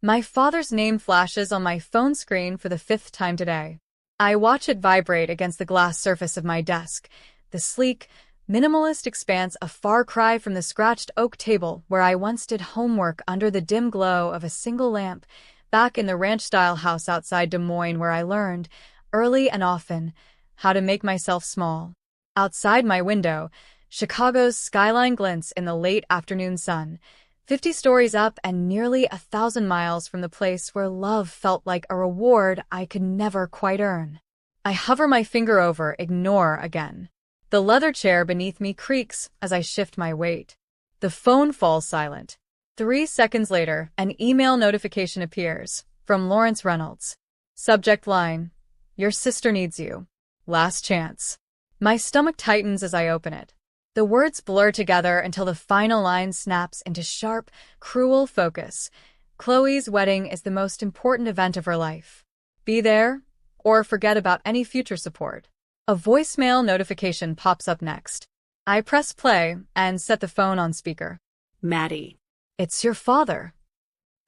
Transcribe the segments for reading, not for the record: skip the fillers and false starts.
My father's name flashes on my phone screen for the fifth time today. I watch it vibrate against the glass surface of my desk, the sleek, minimalist expanse a far cry from the scratched oak table where I once did homework under the dim glow of a single lamp, back in the ranch-style house outside Des Moines where I learned, early and often, how to make myself small. Outside my window, Chicago's skyline glints in the late afternoon sun, 50 stories up and nearly 1,000 miles from the place where love felt like a reward I could never quite earn. I hover my finger over ignore again. The leather chair beneath me creaks as I shift my weight. The phone falls silent. 3 seconds later, an email notification appears, from Lawrence Reynolds. Subject line: Your sister needs you. Last chance. My stomach tightens as I open it. The words blur together until the final line snaps into sharp, cruel focus. Chloe's wedding is the most important event of her life. Be there, or forget about any future support. A voicemail notification pops up next. I press play and set the phone on speaker. Maddie. It's your father.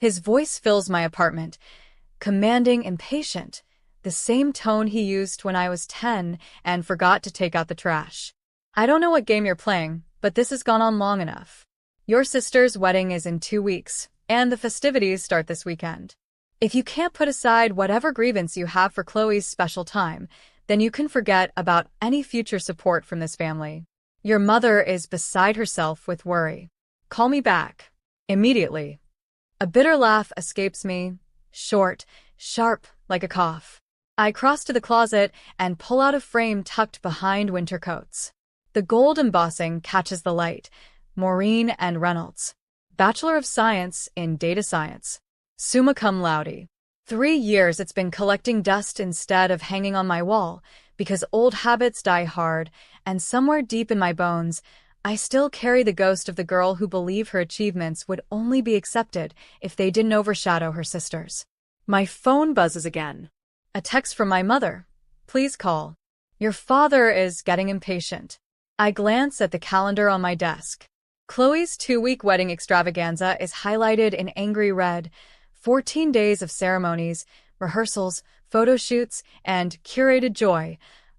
His voice fills my apartment, commanding, impatient, the same tone he used when I was 10 and forgot to take out the trash. I don't know what game you're playing, but this has gone on long enough. Your sister's wedding is in 2 weeks, and the festivities start this weekend. If you can't put aside whatever grievance you have for Chloe's special time, then you can forget about any future support from this family. Your mother is beside herself with worry. Call me back. Immediately. A bitter laugh escapes me, short, sharp, like a cough. I cross to the closet and pull out a frame tucked behind winter coats. The gold embossing catches the light. Maureen and Reynolds. Bachelor of Science in Data Science. Summa cum laude. 3 years it's been collecting dust instead of hanging on my wall, because old habits die hard, and somewhere deep in my bones, I still carry the ghost of the girl who believed her achievements would only be accepted if they didn't overshadow her sisters. My phone buzzes again. A text from my mother. Please call. Your father is getting impatient. I glance at the calendar on my desk. Chloe's 2-week wedding extravaganza is highlighted in angry red. 14 days of ceremonies, rehearsals, photo shoots, and curated joy,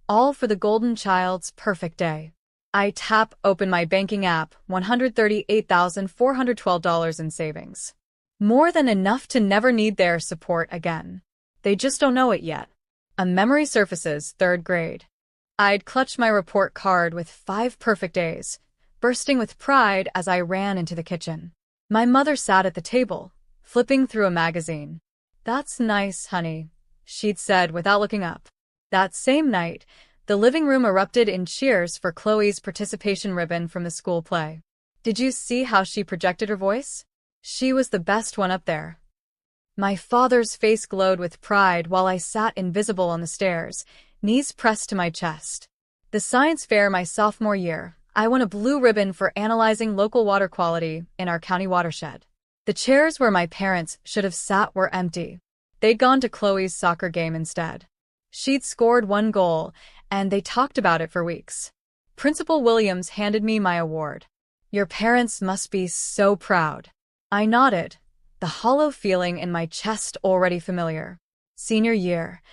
all for the golden child's perfect day. I tap open my banking app, $138,412 in savings. More than enough to never need their support again. They just don't know it yet. A memory surfaces, 3rd grade. I'd clutched my report card with 5 perfect days, bursting with pride as I ran into the kitchen. My mother sat at the table, flipping through a magazine. That's nice, honey, she'd said without looking up. That same night, the living room erupted in cheers for Chloe's participation ribbon from the school play. Did you see how she projected her voice? She was the best one up there. My father's face glowed with pride while I sat invisible on the stairs, knees pressed to my chest. The science fair my sophomore year, I won a blue ribbon for analyzing local water quality in our county watershed. The chairs where my parents should have sat were empty. They'd gone to Chloe's soccer game instead. She'd scored 1 goal, and they talked about it for weeks. Principal Williams handed me my award. Your parents must be so proud. I nodded, the hollow feeling in my chest already familiar. Senior year.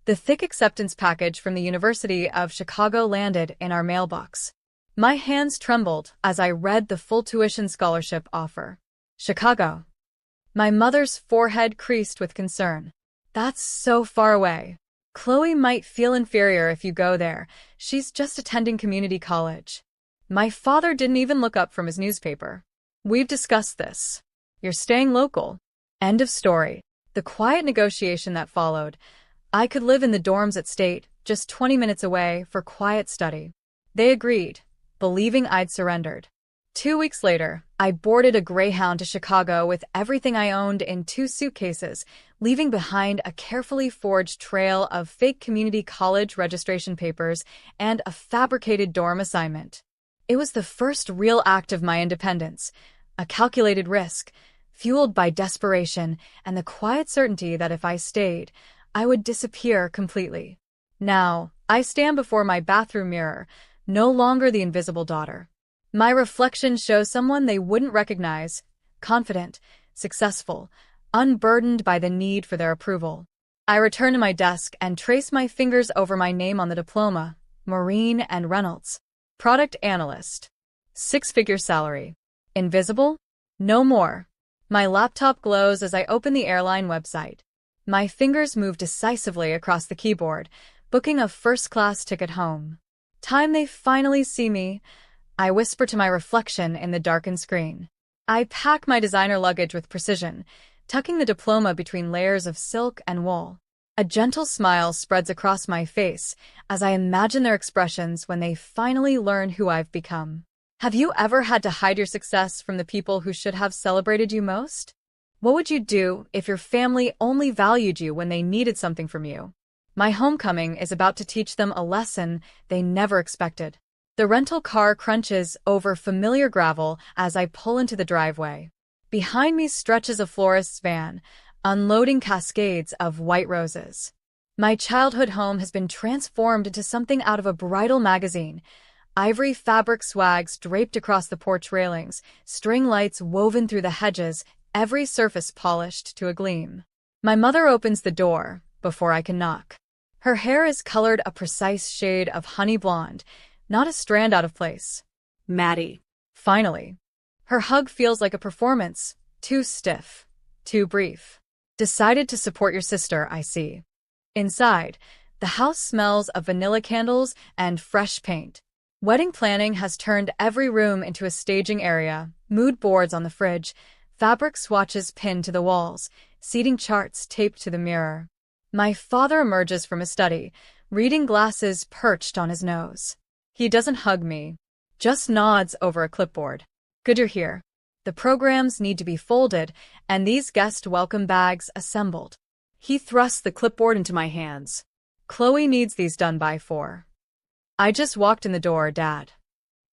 The thick acceptance package from the University of Chicago landed in our mailbox. My hands trembled as I read the full tuition scholarship offer. Chicago. My mother's forehead creased with concern. That's so far away. Chloe might feel inferior if you go there. She's just attending community college. My father didn't even look up from his newspaper. We've discussed this. You're staying local. End of story. The quiet negotiation that followed. I could live in the dorms at State, just 20 minutes away, for quiet study. They agreed, believing I'd surrendered. 2 weeks later, I boarded a Greyhound to Chicago with everything I owned in 2 suitcases, leaving behind a carefully forged trail of fake community college registration papers and a fabricated dorm assignment. It was the first real act of my independence, a calculated risk, fueled by desperation and the quiet certainty that if I stayed, I would disappear completely. Now, I stand before my bathroom mirror, no longer the invisible daughter. My reflection shows someone they wouldn't recognize, confident, successful, unburdened by the need for their approval. I return to my desk and trace my fingers over my name on the diploma, Marine and Reynolds. Product analyst. 6-figure salary. Invisible? No more. My laptop glows as I open the airline website. My fingers move decisively across the keyboard, booking a first-class ticket home. Time they finally see me, I whisper to my reflection in the darkened screen. I pack my designer luggage with precision, tucking the diploma between layers of silk and wool. A gentle smile spreads across my face as I imagine their expressions when they finally learn who I've become. Have you ever had to hide your success from the people who should have celebrated you most? What would you do if your family only valued you when they needed something from you? My homecoming is about to teach them a lesson they never expected. The rental car crunches over familiar gravel as I pull into the driveway. Behind me stretches a florist's van, unloading cascades of white roses. My childhood home has been transformed into something out of a bridal magazine. Ivory fabric swags draped across the porch railings, string lights woven through the hedges, every surface polished to a gleam. My mother opens the door before I can knock. Her hair is colored a precise shade of honey blonde, not a strand out of place. Maddie. Finally. Her hug feels like a performance, too stiff, too brief. Decided to support your sister, I see. Inside, the house smells of vanilla candles and fresh paint. Wedding planning has turned every room into a staging area, mood boards on the fridge, fabric swatches pinned to the walls, seating charts taped to the mirror. My father emerges from his study, reading glasses perched on his nose. He doesn't hug me, just nods over a clipboard. Good you're here. The programs need to be folded, and these guest welcome bags assembled. He thrusts the clipboard into my hands. Chloe needs these done by 4. I just walked in the door, Dad.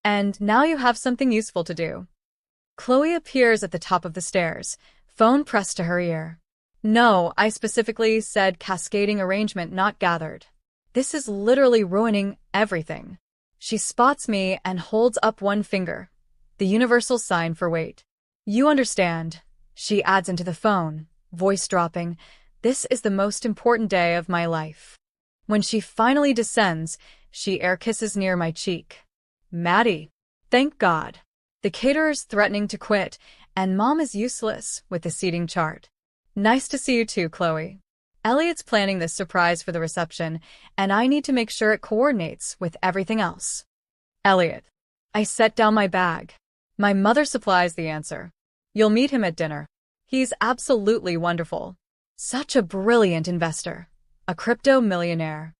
And now you have something useful to do. Chloe appears at the top of the stairs, phone pressed to her ear. No, I specifically said cascading arrangement, not gathered. This is literally ruining everything. She spots me and holds up one finger, the universal sign for wait. You understand, she adds into the phone, voice dropping. This is the most important day of my life. When she finally descends, she air kisses near my cheek. Maddie. Thank God. The caterer's threatening to quit, and Mom is useless with the seating chart. Nice to see you too, Chloe. Elliot's planning this surprise for the reception, and I need to make sure it coordinates with everything else. Elliot. I set down my bag. My mother supplies the answer. You'll meet him at dinner. He's absolutely wonderful. Such a brilliant investor. A crypto millionaire.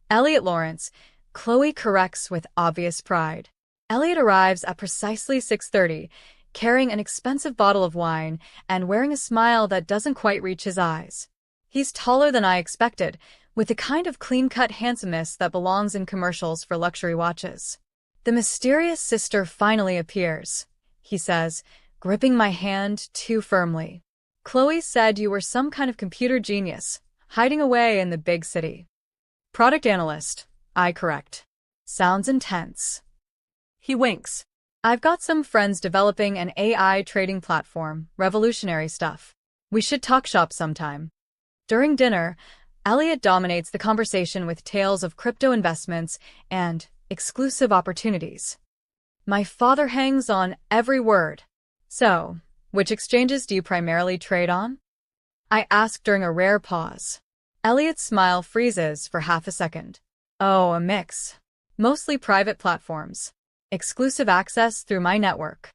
Elliot Lawrence, Chloe corrects with obvious pride. Elliot arrives at precisely 6:30, carrying an expensive bottle of wine and wearing a smile that doesn't quite reach his eyes. He's taller than I expected, with the kind of clean-cut handsomeness that belongs in commercials for luxury watches. The mysterious sister finally appears, he says, gripping my hand too firmly. Chloe said you were some kind of computer genius, hiding away in the big city. Product analyst, I correct. Sounds intense. He winks. I've got some friends developing an AI trading platform, revolutionary stuff. We should talk shop sometime. During dinner, Elliot dominates the conversation with tales of crypto investments and exclusive opportunities. My father hangs on every word. So, which exchanges do you primarily trade on? I ask during a rare pause. Elliot's smile freezes for half a second. Oh, a mix. Mostly private platforms. Exclusive access through my network.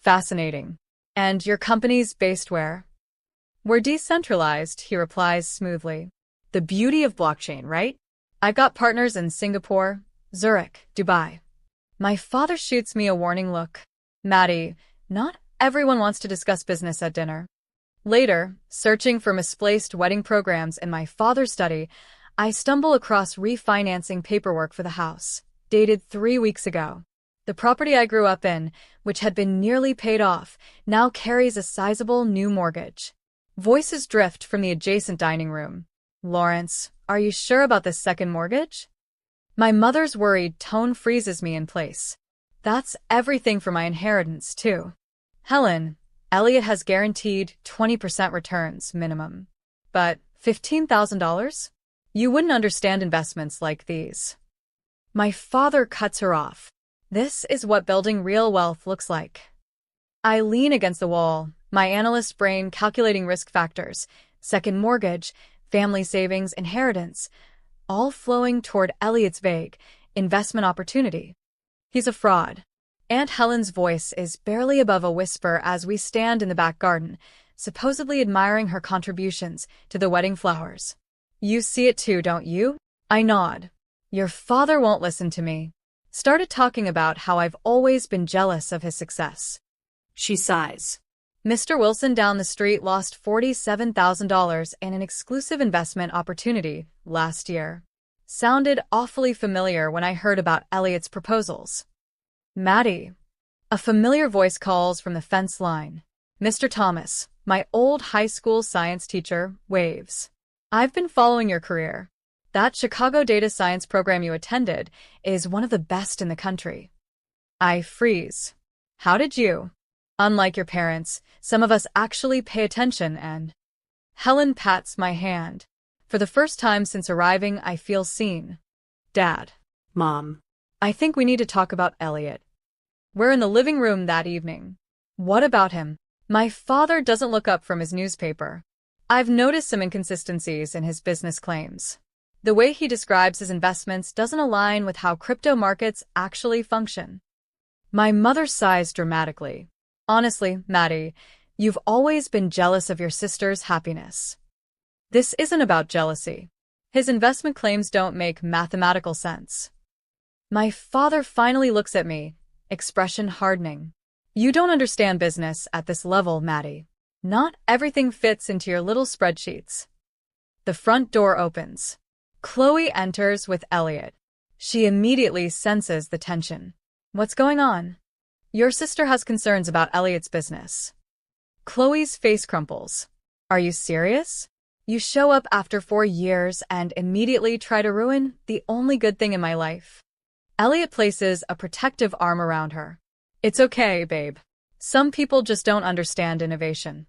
Fascinating. And your company's based where? We're decentralized, he replies smoothly. The beauty of blockchain, right? I've got partners in Singapore, Zurich, Dubai. My father shoots me a warning look. Maddie, not everyone wants to discuss business at dinner. Later, searching for misplaced wedding programs in my father's study, I stumble across refinancing paperwork for the house, dated 3 weeks ago. The property I grew up in, which had been nearly paid off, now carries a sizable new mortgage. Voices drift from the adjacent dining room. Lawrence, are you sure about this second mortgage? My mother's worried tone freezes me in place. That's everything for my inheritance, too. Helen, Elliot has guaranteed 20% returns minimum. But $15,000? You wouldn't understand investments like these. My father cuts her off. This is what building real wealth looks like. I lean against the wall, my analyst brain calculating risk factors, second mortgage, family savings, inheritance, all flowing toward Elliot's vague investment opportunity. He's a fraud. Aunt Helen's voice is barely above a whisper as we stand in the back garden, supposedly admiring her contributions to the wedding flowers. You see it too, don't you? I nod. Your father won't listen to me. Started talking about how I've always been jealous of his success. She sighs. Mr. Wilson down the street lost $47,000 in an exclusive investment opportunity last year. Sounded awfully familiar when I heard about Elliot's proposals. Maddie. A familiar voice calls from the fence line. Mr. Thomas, my old high school science teacher, waves. I've been following your career. That Chicago data science program you attended is one of the best in the country. I freeze. How did you? Unlike your parents, some of us actually pay attention and… Helen pats my hand. For the first time since arriving, I feel seen. Dad. Mom. I think we need to talk about Elliot. We're in the living room that evening. What about him? My father doesn't look up from his newspaper. I've noticed some inconsistencies in his business claims. The way he describes his investments doesn't align with how crypto markets actually function. My mother sighs dramatically. Honestly, Maddie, you've always been jealous of your sister's happiness. This isn't about jealousy. His investment claims don't make mathematical sense. My father finally looks at me, expression hardening. You don't understand business at this level, Maddie. Not everything fits into your little spreadsheets. The front door opens. Chloe enters with Elliot. She immediately senses the tension. What's going on? Your sister has concerns about Elliot's business. Chloe's face crumples. Are you serious? You show up after 4 years and immediately try to ruin the only good thing in my life. Elliot places a protective arm around her. It's okay, babe. Some people just don't understand innovation.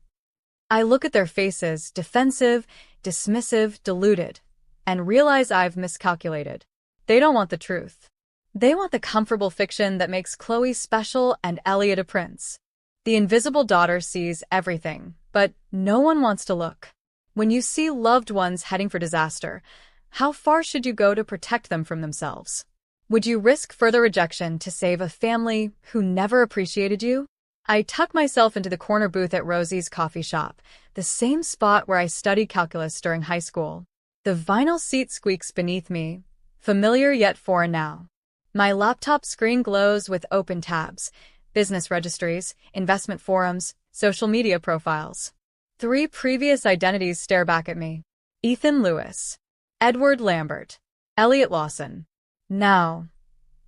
I look at their faces, defensive, dismissive, deluded, and realize I've miscalculated. They don't want the truth. They want the comfortable fiction that makes Chloe special and Elliot a prince. The invisible daughter sees everything, but no one wants to look. When you see loved ones heading for disaster, how far should you go to protect them from themselves? Would you risk further rejection to save a family who never appreciated you? I tuck myself into the corner booth at Rosie's coffee shop, the same spot where I studied calculus during high school. The vinyl seat squeaks beneath me, familiar yet foreign now. My laptop screen glows with open tabs, business registries, investment forums, social media profiles. 3 previous identities stare back at me. Ethan Lewis, Edward Lambert, Elliot Lawson. Now,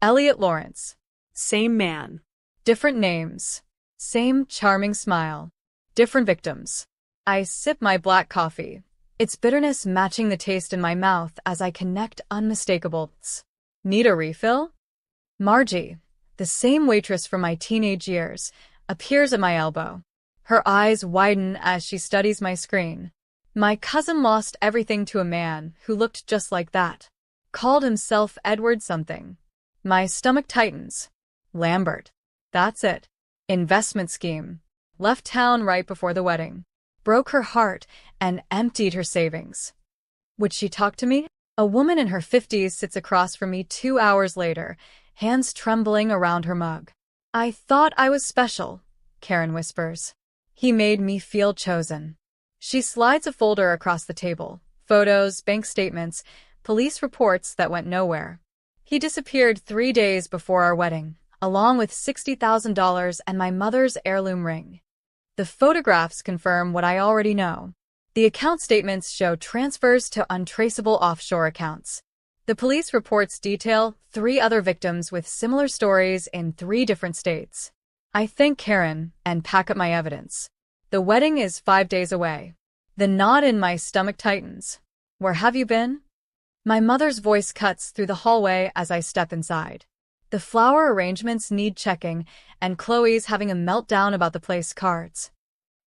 Elliot Lawrence. Same man. Different names. Same charming smile. Different victims. I sip my black coffee, its bitterness matching the taste in my mouth as I connect unmistakable. Need a refill? Margie, the same waitress from my teenage years, appears at my elbow. Her eyes widen as she studies my screen. My cousin lost everything to a man who looked just like that. Called himself Edward something. My stomach tightens. Lambert. That's it. Investment scheme. Left town right before the wedding. Broke her heart and emptied her savings. Would she talk to me? A woman in her 50s sits across from me 2 hours later, hands trembling around her mug. I thought I was special, Karen whispers. He made me feel chosen. She slides a folder across the table. Photos, bank statements, police reports that went nowhere. He disappeared 3 days before our wedding, along with $60,000 and my mother's heirloom ring. The photographs confirm what I already know. The account statements show transfers to untraceable offshore accounts. The police reports detail 3 other victims with similar stories in 3 different states. I thank Karen and pack up my evidence. The wedding is 5 days away. The knot in my stomach tightens. Where have you been? My mother's voice cuts through the hallway as I step inside. The flower arrangements need checking, and Chloe's having a meltdown about the place cards.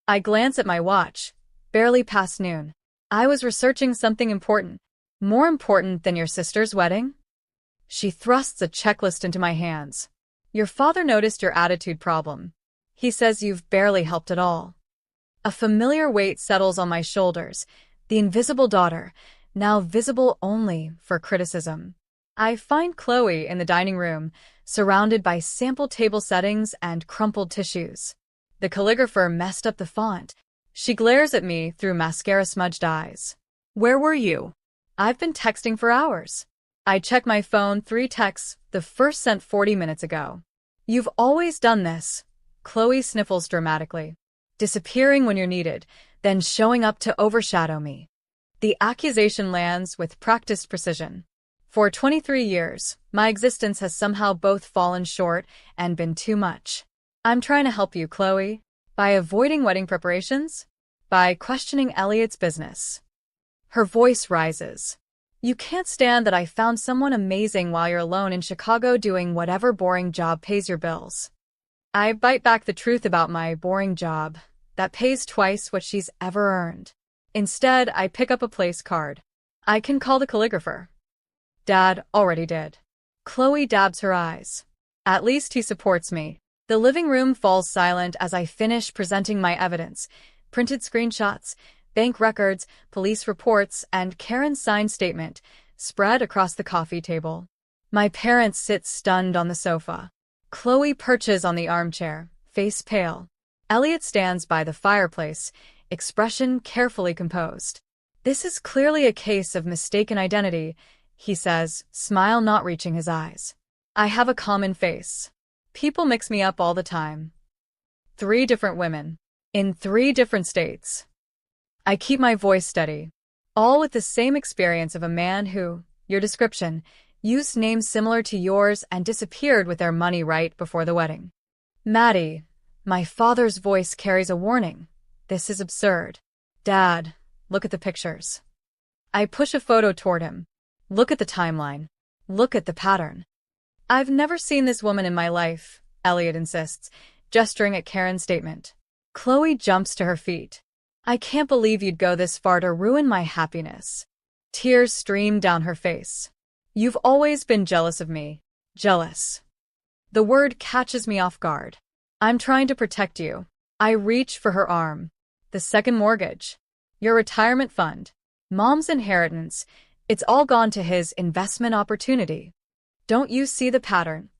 I glance at my watch. Barely past noon. I was researching something important. More important than your sister's wedding? She thrusts a checklist into my hands. Your father noticed your attitude problem. He says you've barely helped at all. A familiar weight settles on my shoulders. The invisible daughter, now visible only for criticism. I find Chloe in the dining room, surrounded by sample table settings and crumpled tissues. The calligrapher messed up the font. She glares at me through mascara-smudged eyes. Where were you? I've been texting for hours. I check my phone, 3 texts, the first sent 40 minutes ago. You've always done this. Chloe sniffles dramatically. Disappearing when you're needed, then showing up to overshadow me. The accusation lands with practiced precision. For 23 years, my existence has somehow both fallen short and been too much. I'm trying to help you, Chloe. By avoiding wedding preparations? By questioning Elliot's business. Her voice rises. You can't stand that I found someone amazing while you're alone in Chicago doing whatever boring job pays your bills. I bite back the truth about my boring job that pays twice what she's ever earned. Instead, I pick up a place card. I can call the calligrapher. Dad already did. Chloe dabs her eyes. At least he supports me. The living room falls silent as I finish presenting my evidence. Printed screenshots, bank records, police reports, and Karen's signed statement spread across the coffee table. My parents sit stunned on the sofa. Chloe perches on the armchair, face pale. Elliot stands by the fireplace, expression carefully composed. This is clearly a case of mistaken identity, he says, smile not reaching his eyes. I have a common face. People mix me up all the time. 3 different women. In 3 different states. I keep my voice steady. All with the same experience of a man who, your description, used names similar to yours and disappeared with their money right before the wedding. Maddie, my father's voice carries a warning. This is absurd. Dad, look at the pictures. I push a photo toward him. Look at the timeline. Look at the pattern. I've never seen this woman in my life, Elliot insists, gesturing at Karen's statement. Chloe jumps to her feet. I can't believe you'd go this far to ruin my happiness. Tears stream down her face. You've always been jealous of me. Jealous. The word catches me off guard. I'm trying to protect you. I reach for her arm. The second mortgage. Your retirement fund. Mom's inheritance. It's all gone to his investment opportunity. Don't you see the pattern?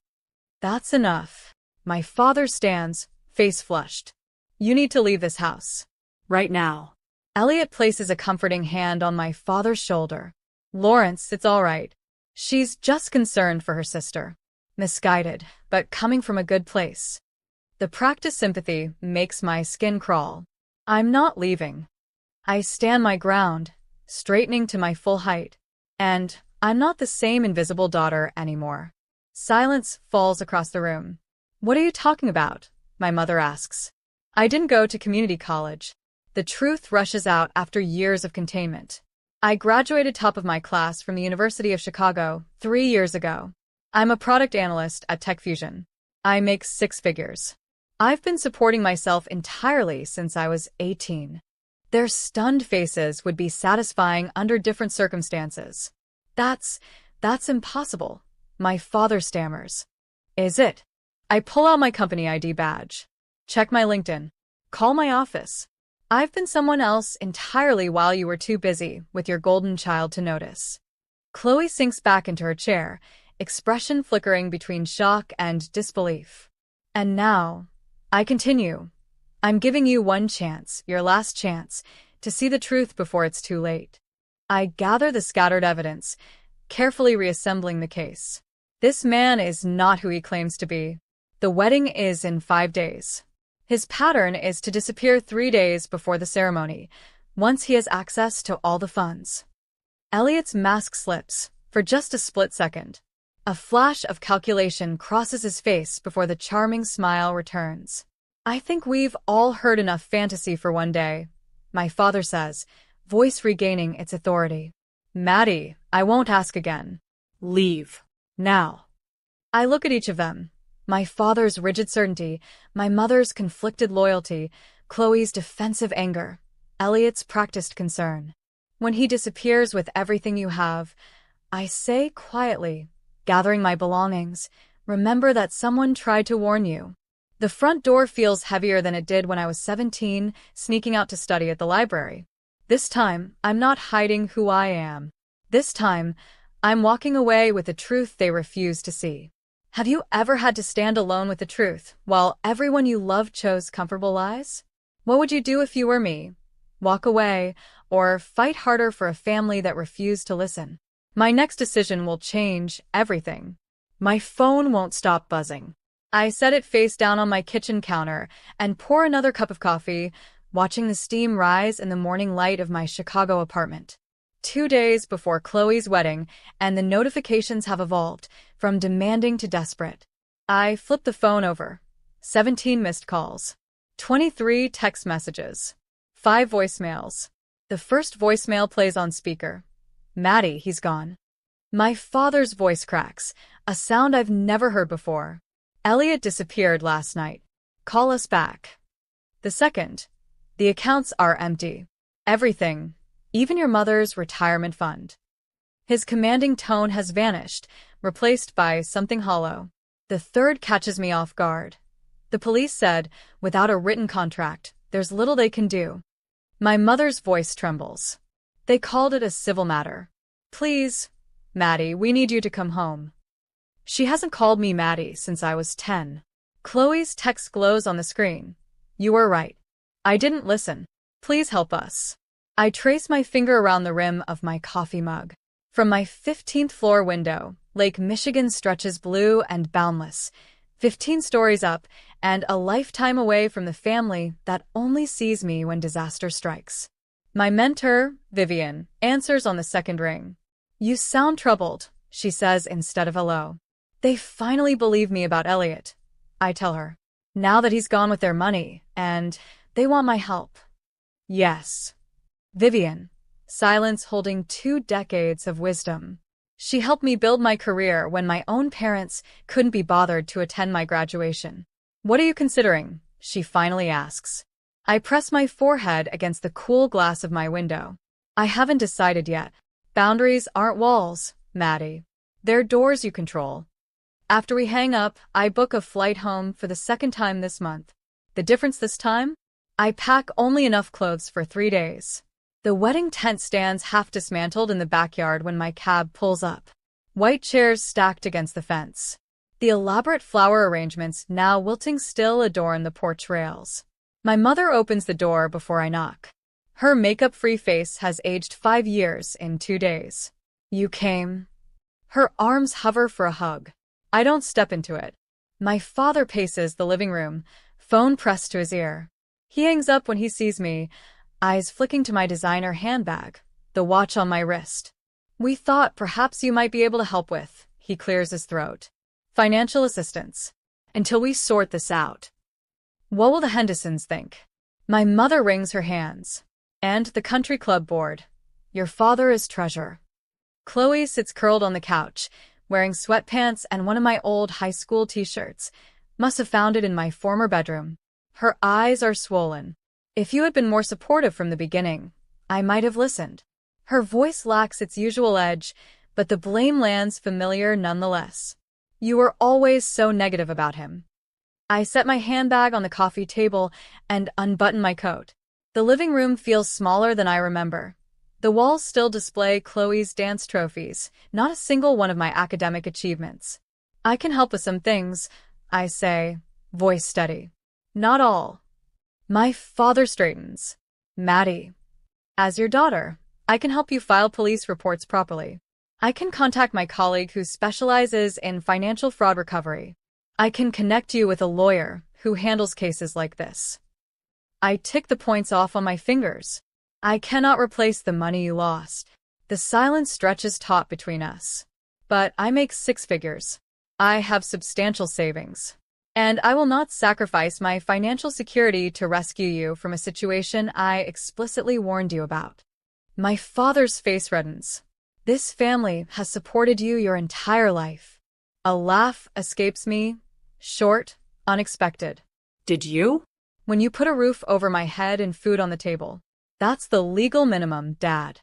That's enough. My father stands, face flushed. You need to leave this house. Right now. Elliot places a comforting hand on my father's shoulder. Lawrence, it's all right. She's just concerned for her sister. Misguided, but coming from a good place. The practiced sympathy makes my skin crawl. I'm not leaving. I stand my ground, straightening to my full height. And I'm not the same invisible daughter anymore. Silence falls across the room. What are you talking about? My mother asks. I didn't go to community college. The truth rushes out after years of containment. I graduated top of my class from the University of Chicago 3 years ago. I'm a product analyst at Tech Fusion. I make 6 figures. I've been supporting myself entirely since I was 18. Their stunned faces would be satisfying under different circumstances. That's impossible. My father stammers. Is it? I pull out my company ID badge. Check my LinkedIn. Call my office. I've been someone else entirely while you were too busy with your golden child to notice. Chloe sinks back into her chair, expression flickering between shock and disbelief. And now, I continue. I'm giving you one chance, your last chance, to see the truth before it's too late. I gather the scattered evidence, carefully reassembling the case. This man is not who he claims to be. The wedding is in 5 days. His pattern is to disappear 3 days before the ceremony, once he has access to all the funds. Elliot's mask slips, for just a split second. A flash of calculation crosses his face before the charming smile returns. I think we've all heard enough fantasy for one day, my father says, voice regaining its authority. Maddie, I won't ask again. Leave. Now. I look at each of them. My father's rigid certainty, my mother's conflicted loyalty, Chloe's defensive anger, Elliot's practiced concern. When he disappears with everything you have, I say quietly, gathering my belongings, remember that someone tried to warn you. The front door feels heavier than it did when I was 17, sneaking out to study at the library. This time, I'm not hiding who I am. This time, I'm walking away with the truth they refuse to see. Have you ever had to stand alone with the truth, while everyone you love chose comfortable lies? What would you do if you were me? Walk away, or fight harder for a family that refused to listen? My next decision will change everything. My phone won't stop buzzing. I set it face down on my kitchen counter and pour another cup of coffee, watching the steam rise in the morning light of my Chicago apartment. 2 days before Chloe's wedding, and the notifications have evolved from demanding to desperate. I flip the phone over. 17 missed calls. 23 text messages. 5 voicemails. The first voicemail plays on speaker. Maddie, he's gone. My father's voice cracks, a sound I've never heard before. Elliot disappeared last night. Call us back. The second. The accounts are empty. Everything, even your mother's retirement fund. His commanding tone has vanished, replaced by something hollow. The third catches me off guard. The police said, without a written contract, there's little they can do. My mother's voice trembles. They called it a civil matter. Please, Maddie, we need you to come home. She hasn't called me Maddie since I was 10. Chloe's text glows on the screen. You were right. I didn't listen. Please help us. I trace my finger around the rim of my coffee mug. From my 15th floor window, Lake Michigan stretches blue and boundless, 15 stories up, and a lifetime away from the family that only sees me when disaster strikes. My mentor, Vivian, answers on the second ring. You sound troubled, she says instead of hello. They finally believe me about Elliot, I tell her. Now that he's gone with their money, and they want my help. Yes. Vivian, silence holding 2 decades of wisdom. She helped me build my career when my own parents couldn't be bothered to attend my graduation. What are you considering? She finally asks. I press my forehead against the cool glass of my window. I haven't decided yet. Boundaries aren't walls, Maddie. They're doors you control. After we hang up, I book a flight home for the second time this month. The difference this time? I pack only enough clothes for 3 days. The wedding tent stands half dismantled in the backyard when my cab pulls up. White chairs stacked against the fence. The elaborate flower arrangements, now wilting still, adorn the porch rails. My mother opens the door before I knock. Her makeup-free face has aged 5 years in 2 days. You came. Her arms hover for a hug. I don't step into it. My father paces the living room, phone pressed to his ear. He hangs up when he sees me, eyes flicking to my designer handbag, the watch on my wrist. We thought perhaps you might be able to help with, he clears his throat. Financial assistance. Until we sort this out. What will the Hendersons think? My mother wrings her hands. And the country club board. Your father is treasurer. Chloe sits curled on the couch, wearing sweatpants and one of my old high school t-shirts. Must have found it in my former bedroom. Her eyes are swollen. If you had been more supportive from the beginning, I might have listened. Her voice lacks its usual edge, but the blame lands familiar nonetheless. You were always so negative about him. I set my handbag on the coffee table and unbutton my coat. The living room feels smaller than I remember. The walls still display Chloe's dance trophies, not a single one of my academic achievements. I can help with some things, I say, voice steady. Not all. My father straightens. Maddie. As your daughter, I can help you file police reports properly. I can contact my colleague who specializes in financial fraud recovery. I can connect you with a lawyer who handles cases like this. I tick the points off on my fingers. I cannot replace the money you lost. The silence stretches taut between us. But I make 6 figures. I have substantial savings. And I will not sacrifice my financial security to rescue you from a situation I explicitly warned you about. My father's face reddens. This family has supported you your entire life. A laugh escapes me, short, unexpected. Did you? When you put a roof over my head and food on the table. That's the legal minimum, Dad.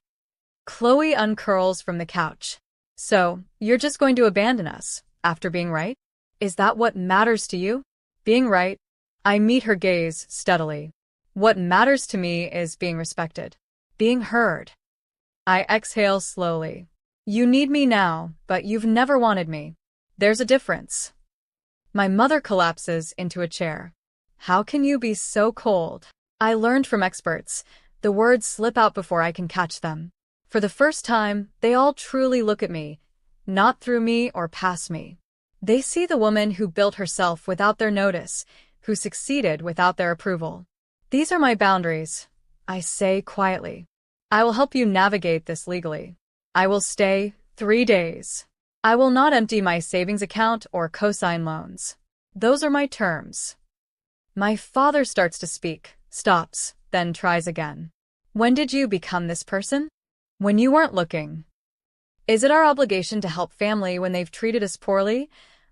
Chloe uncurls from the couch. So, you're just going to abandon us, after being right? Is that what matters to you? Being right? I meet her gaze steadily. What matters to me is being respected. Being heard. I exhale slowly. You need me now, but you've never wanted me. There's a difference. My mother collapses into a chair. How can you be so cold? I learned from experts. The words slip out before I can catch them. For the first time, they all truly look at me, not through me or past me. They see the woman who built herself without their notice, who succeeded without their approval. These are my boundaries, I say quietly. I will help you navigate this legally. I will stay 3 days. I will not empty my savings account or cosign loans. Those are my terms. My father starts to speak, stops, then tries again. When did you become this person? When you weren't looking. Is it our obligation to help family when they've treated us poorly?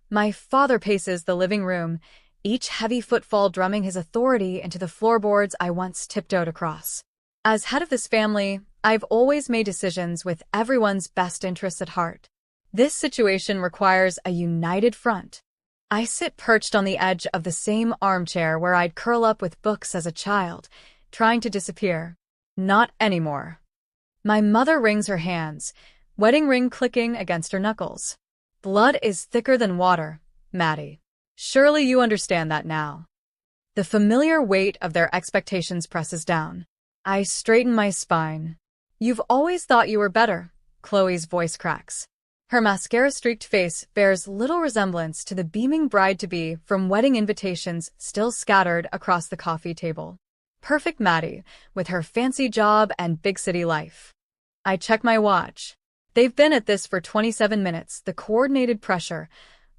My father paces the living room, each heavy footfall drumming his authority into the floorboards I once tiptoed across. As head of this family, I've always made decisions with everyone's best interests at heart. This situation requires a united front. I sit perched on the edge of the same armchair where I'd curl up with books as a child, trying to disappear. Not anymore. My mother wrings her hands, wedding ring clicking against her knuckles. Blood is thicker than water, Maddie. Surely you understand that now. The familiar weight of their expectations presses down. I straighten my spine. You've always thought you were better, Chloe's voice cracks. Her mascara-streaked face bears little resemblance to the beaming bride-to-be from wedding invitations still scattered across the coffee table. Perfect Maddie, with her fancy job and big city life. I check my watch. They've been at this for 27 minutes, the coordinated pressure,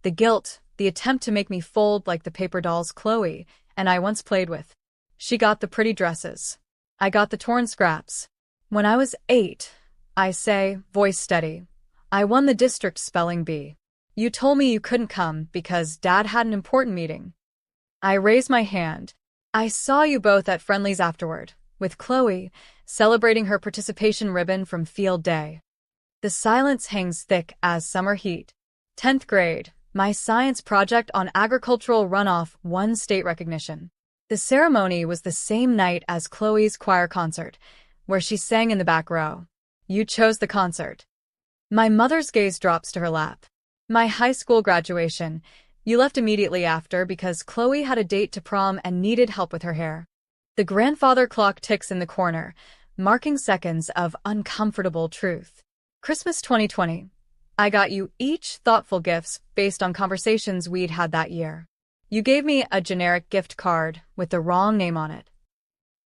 the guilt, the attempt to make me fold like the paper dolls Chloe and I once played with. She got the pretty dresses. I got the torn scraps. When I was 8, I say, voice steady, I won the district spelling bee. You told me you couldn't come because Dad had an important meeting. I raise my hand. I saw you both at Friendly's afterward, with Chloe, celebrating her participation ribbon from field day. The silence hangs thick as summer heat. 10th grade, my science project on agricultural runoff won state recognition. The ceremony was the same night as Chloe's choir concert, where she sang in the back row. You chose the concert. My mother's gaze drops to her lap. My high school graduation. You left immediately after because Chloe had a date to prom and needed help with her hair. The grandfather clock ticks in the corner, marking seconds of uncomfortable truth. Christmas 2020. I got you each thoughtful gifts based on conversations we'd had that year. You gave me a generic gift card with the wrong name on it.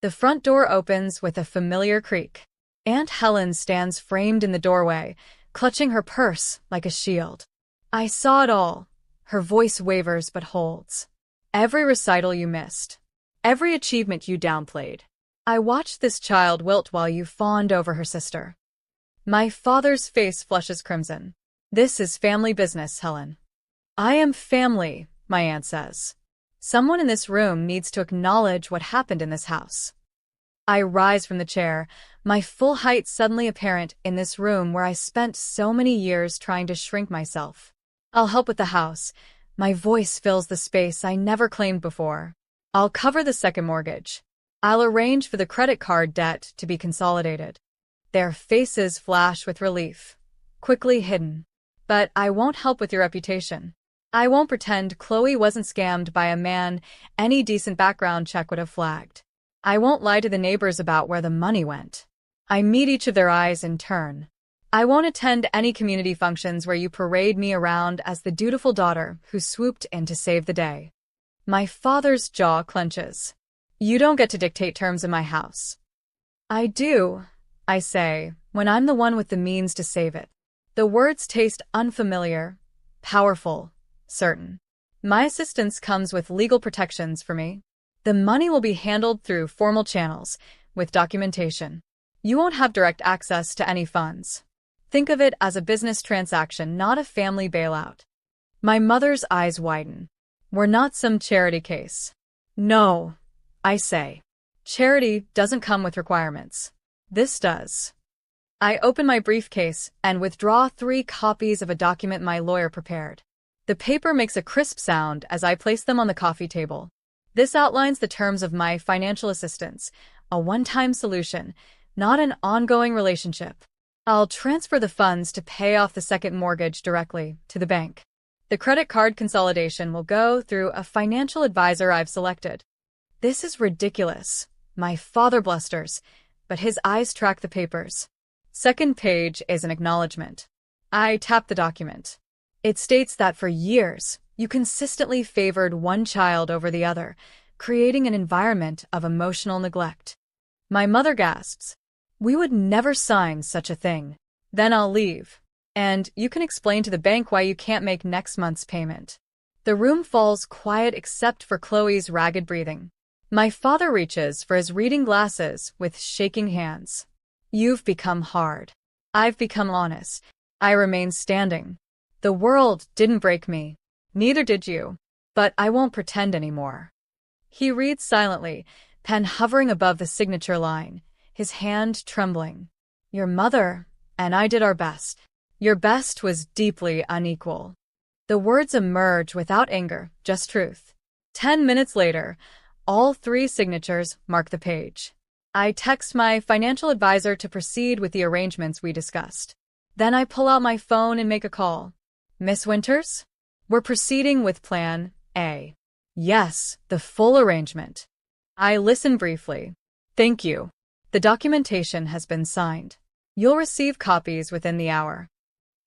The front door opens with a familiar creak. Aunt Helen stands framed in the doorway, clutching her purse like a shield. I saw it all. Her voice wavers but holds. Every recital you missed. Every achievement you downplayed. I watched this child wilt while you fawned over her sister. My father's face flushes crimson. This is family business, Helen. I am family, my aunt says. Someone in this room needs to acknowledge what happened in this house. I rise from the chair, my full height suddenly apparent in this room where I spent so many years trying to shrink myself. I'll help with the house. My voice fills the space I never claimed before. I'll cover the second mortgage. I'll arrange for the credit card debt to be consolidated. Their faces flash with relief, quickly hidden. But I won't help with your reputation. I won't pretend Chloe wasn't scammed by a man any decent background check would have flagged. I won't lie to the neighbors about where the money went. I meet each of their eyes in turn. I won't attend any community functions where you parade me around as the dutiful daughter who swooped in to save the day. My father's jaw clenches. You don't get to dictate terms in my house. I do, I say, when I'm the one with the means to save it. The words taste unfamiliar, powerful, certain. My assistance comes with legal protections for me. The money will be handled through formal channels, with documentation. You won't have direct access to any funds. Think of it as a business transaction, not a family bailout. My mother's eyes widen. We're not some charity case. No. I say. Charity doesn't come with requirements. This does. I open my briefcase and withdraw 3 copies of a document my lawyer prepared. The paper makes a crisp sound as I place them on the coffee table. This outlines the terms of my financial assistance, a one-time solution, not an ongoing relationship. I'll transfer the funds to pay off the second mortgage directly to the bank. The credit card consolidation will go through a financial advisor I've selected. This is ridiculous. My father blusters, but his eyes track the papers. Second page is an acknowledgement. I tap the document. It states that for years, you consistently favored one child over the other, creating an environment of emotional neglect. My mother gasps. We would never sign such a thing. Then I'll leave. And you can explain to the bank why you can't make next month's payment. The room falls quiet except for Chloe's ragged breathing. My father reaches for his reading glasses with shaking hands. You've become hard. I've become honest. I remain standing. The world didn't break me. Neither did you. But I won't pretend anymore. He reads silently, pen hovering above the signature line, his hand trembling. Your mother and I did our best. Your best was deeply unequal. The words emerge without anger, just truth. 10 minutes later, all 3 signatures mark the page. I text my financial advisor to proceed with the arrangements we discussed. Then I pull out my phone and make a call. Miss Winters? We're proceeding with Plan A. Yes, the full arrangement. I listen briefly. Thank you. The documentation has been signed. You'll receive copies within the hour.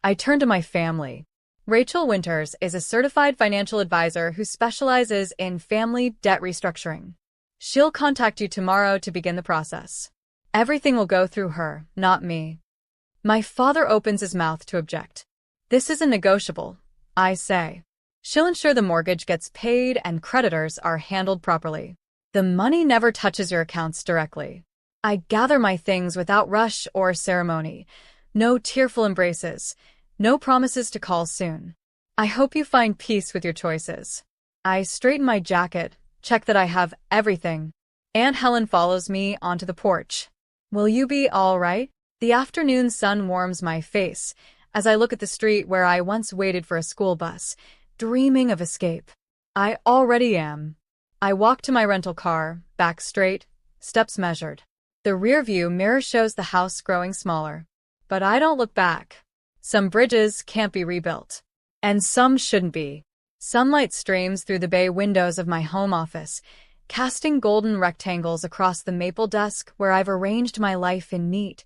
I turn to my family. Rachel Winters is a certified financial advisor who specializes in family debt restructuring. She'll contact you tomorrow to begin the process. Everything will go through her, not me. My father opens his mouth to object. This isn't negotiable, I say. She'll ensure the mortgage gets paid and creditors are handled properly. The money never touches your accounts directly. I gather my things without rush or ceremony. No tearful embraces. No promises to call soon. I hope you find peace with your choices. I straighten my jacket, check that I have everything. Aunt Helen follows me onto the porch. Will you be all right? The afternoon sun warms my face as I look at the street where I once waited for a school bus, dreaming of escape. I already am. I walk to my rental car, back straight, steps measured. The rearview mirror shows the house growing smaller. But I don't look back. Some bridges can't be rebuilt. And some shouldn't be. Sunlight streams through the bay windows of my home office, casting golden rectangles across the maple desk where I've arranged my life in neat,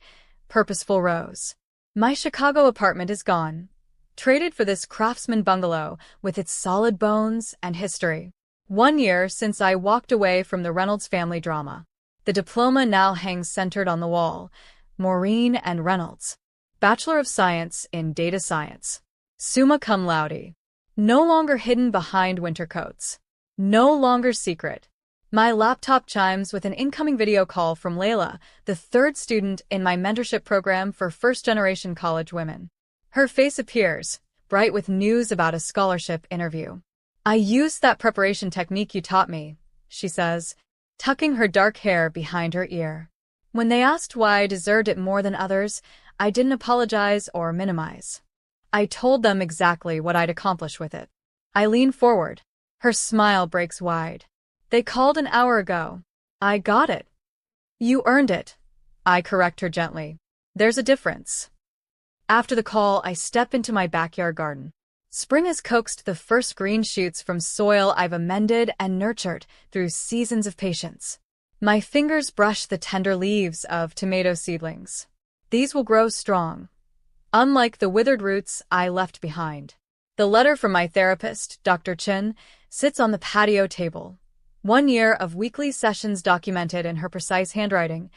purposeful rows. My Chicago apartment is gone, traded for this craftsman bungalow with its solid bones and history. 1 year since I walked away from the Reynolds family drama. The diploma now hangs centered on the wall. Maureen and Reynolds. Bachelor of Science in Data Science. Summa cum laude. No longer hidden behind winter coats. No longer secret. My laptop chimes with an incoming video call from Layla, the 3rd student in my mentorship program for first-generation college women. Her face appears, bright with news about a scholarship interview. I used that preparation technique you taught me, she says, tucking her dark hair behind her ear. When they asked why I deserved it more than others, I didn't apologize or minimize. I told them exactly what I'd accomplish with it. I lean forward. Her smile breaks wide. They called an hour ago. I got it. You earned it. I correct her gently. There's a difference. After the call, I step into my backyard garden. Spring has coaxed the first green shoots from soil I've amended and nurtured through seasons of patience. My fingers brush the tender leaves of tomato seedlings. These will grow strong, unlike the withered roots I left behind. The letter from my therapist, Dr. Chin, sits on the patio table. 1 year of weekly sessions documented in her precise handwriting.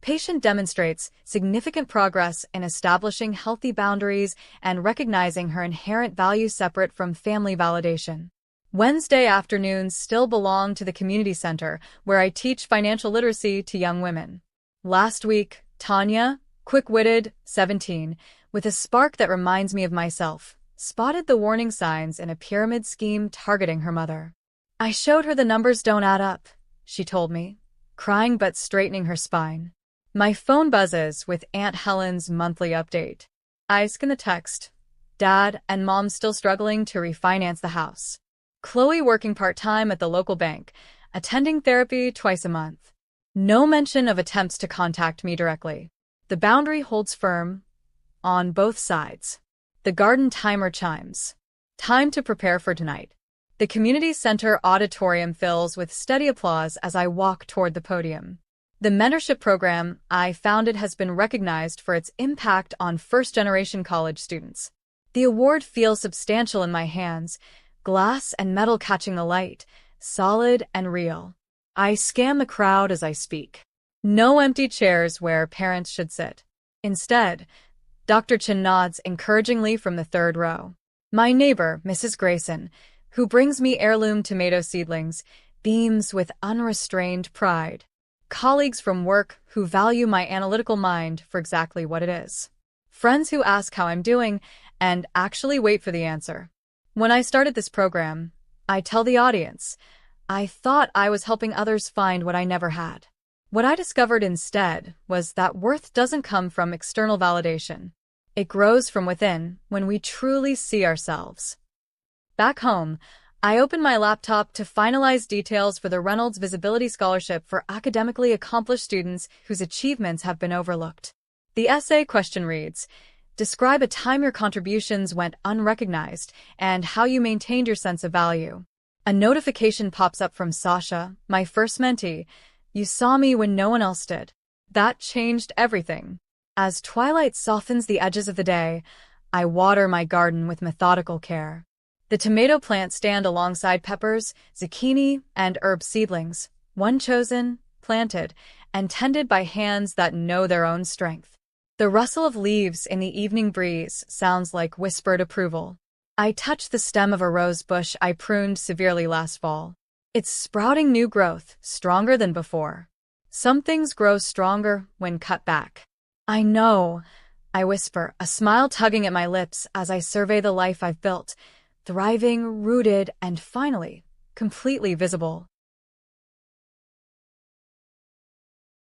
Patient demonstrates significant progress in establishing healthy boundaries and recognizing her inherent value separate from family validation. Wednesday afternoons still belong to the community center, where I teach financial literacy to young women. Last week, Tanya, quick-witted, 17, with a spark that reminds me of myself, spotted the warning signs in a pyramid scheme targeting her mother. I showed her the numbers don't add up. she told me, crying but straightening her spine. My phone buzzes with Aunt Helen's monthly update. I scan the text. Dad and Mom still struggling to refinance the house. Chloe working part-time at the local bank, attending therapy twice a month. No mention of attempts to contact me directly. The boundary holds firm on both sides. The garden timer chimes. Time to prepare for tonight. The community center auditorium fills with steady applause as I walk toward the podium. The mentorship program I founded has been recognized for its impact on first-generation college students. The award feels substantial in my hands, glass and metal catching the light, solid and real. I scan the crowd as I speak. No empty chairs where parents should sit. Instead, Dr. Chin nods encouragingly from the third row. My neighbor, Mrs. Grayson, who brings me heirloom tomato seedlings, beams with unrestrained pride. Colleagues from work who value my analytical mind for exactly what it is. Friends who ask how I'm doing and actually wait for the answer. When I started this program, I tell the audience, I thought I was helping others find what I never had. What I discovered instead was that worth doesn't come from external validation. It grows from within when we truly see ourselves. Back home, I open my laptop to finalize details for the Reynolds Visibility Scholarship for academically accomplished students whose achievements have been overlooked. The essay question reads, describe a time your contributions went unrecognized and how you maintained your sense of value. A notification pops up from Sasha, my first mentee. You saw me when no one else did. That changed everything. As twilight softens the edges of the day, I water my garden with methodical care. The tomato plants stand alongside peppers, zucchini, and herb seedlings, one chosen, planted, and tended by hands that know their own strength. The rustle of leaves in the evening breeze sounds like whispered approval. I touch the stem of a rose bush I pruned severely last fall. It's sprouting new growth, stronger than before. Some things grow stronger when cut back. I know, I whisper, a smile tugging at my lips as I survey the life I've built, thriving, rooted, and finally, completely visible.